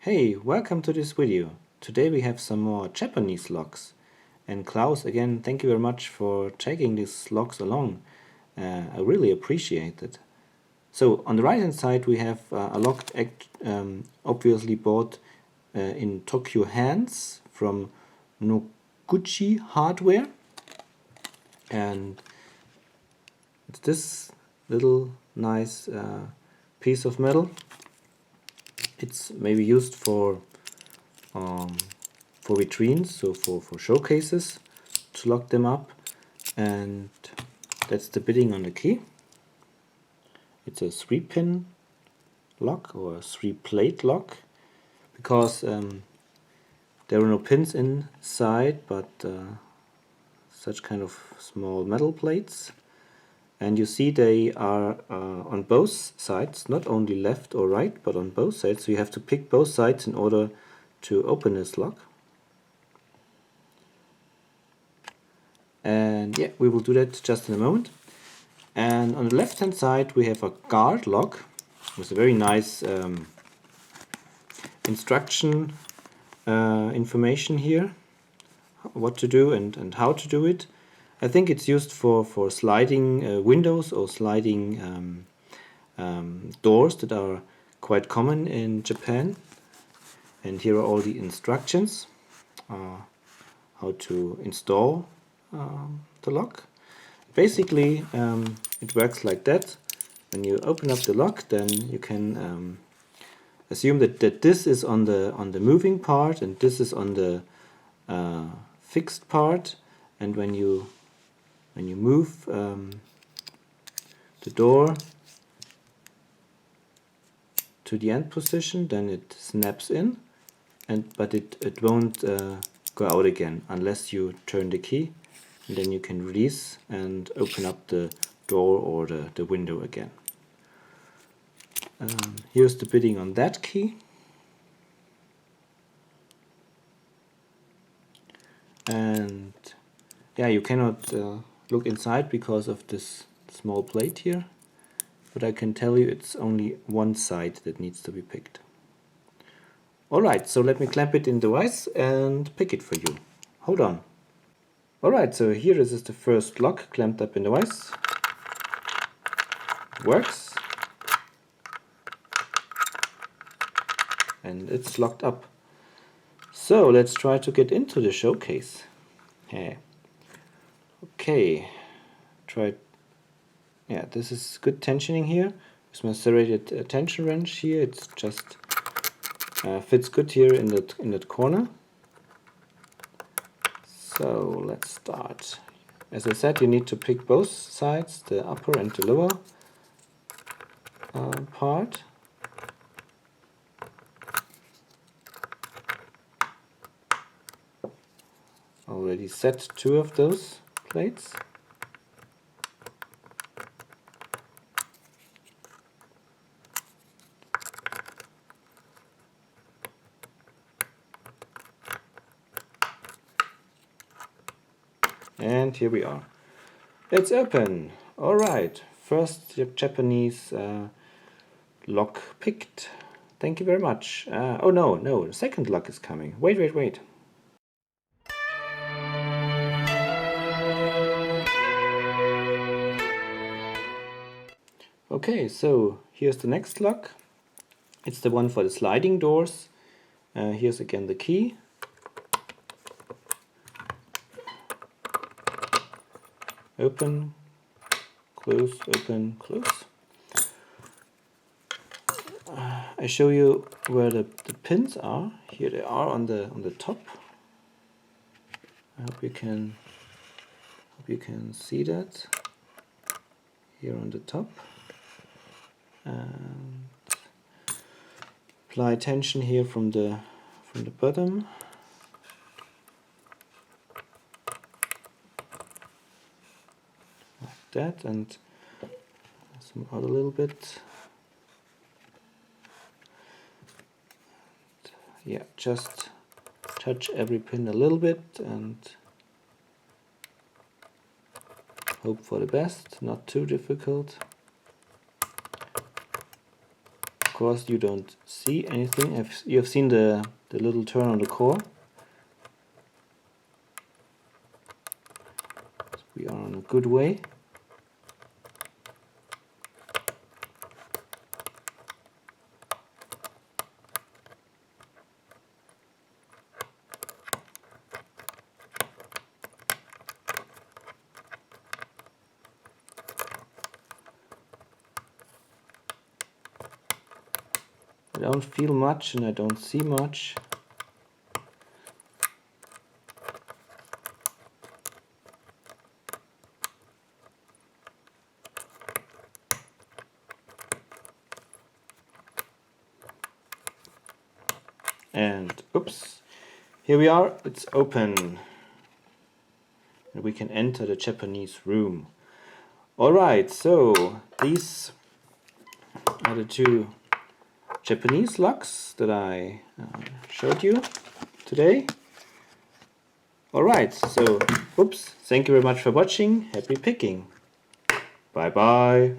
Hey, welcome to this video. Today we have some more Japanese locks. And Klaus, again, thank you very much for taking these locks along. I really appreciate it. So on the right hand side we have a lock obviously bought in Tokyo Hands from Noguchi Hardware. And it's this little nice piece of metal. It's maybe used for vitrines, so for showcases, to lock them up. And that's the bitting on the key. It's a 3-pin lock or a 3-plate lock, because there are no pins inside, but such kind of small metal plates. And you see they are on both sides, not only left or right, but on both sides. So you have to pick both sides in order to open this lock. And yeah, we will do that just in a moment. And on the left hand side we have a guard lock with a very nice instruction information here, what to do and how to do it. I think it's used for sliding windows or sliding doors that are quite common in Japan. And here are all the instructions how to install the lock. Basically it works like that. When you open up the lock, then you can assume that this is on the moving part and this is on the fixed part. And when you move the door to the end position, then it snaps in, but it won't go out again unless you turn the key, and then you can release and open up the door or the window again. Here's the bitting on that key. And yeah, you cannot look inside because of this small plate here, but I can tell you it's only one side that needs to be picked. Alright, so let me clamp it in the vise and pick it for you. Hold on. Alright, so here is the first lock clamped up in the vise. Works. And it's locked up. So let's try to get into the showcase. Hey. Okay, try. Yeah, this is good tensioning here. With my serrated tension wrench here, it's just fits good here in that corner. So let's start. As I said, you need to pick both sides, the upper and the lower part. Already set 2 of those plates. And here we are. It's open. Alright, first Japanese lock picked. Thank you very much. Oh no, the second lock is coming. Wait. Okay, so here's the next lock. It's the one for the sliding doors. Here's again the key. Open, close, open, close. I show you where the pins are. Here they are on the top. I hope you can see that. Here on the top. And apply tension here from the bottom. Like that, and some other little bit. Yeah, just touch every pin a little bit and hope for the best, not too difficult. Of course you don't see anything. You have seen the little turn on the core. We are on a good way. I don't feel much and I don't see much. And oops, here we are, it's open. And we can enter the Japanese room. Alright, so these are the two Japanese locks that I showed you today. Alright, so oops, thank you very much for watching. Happy picking. Bye bye.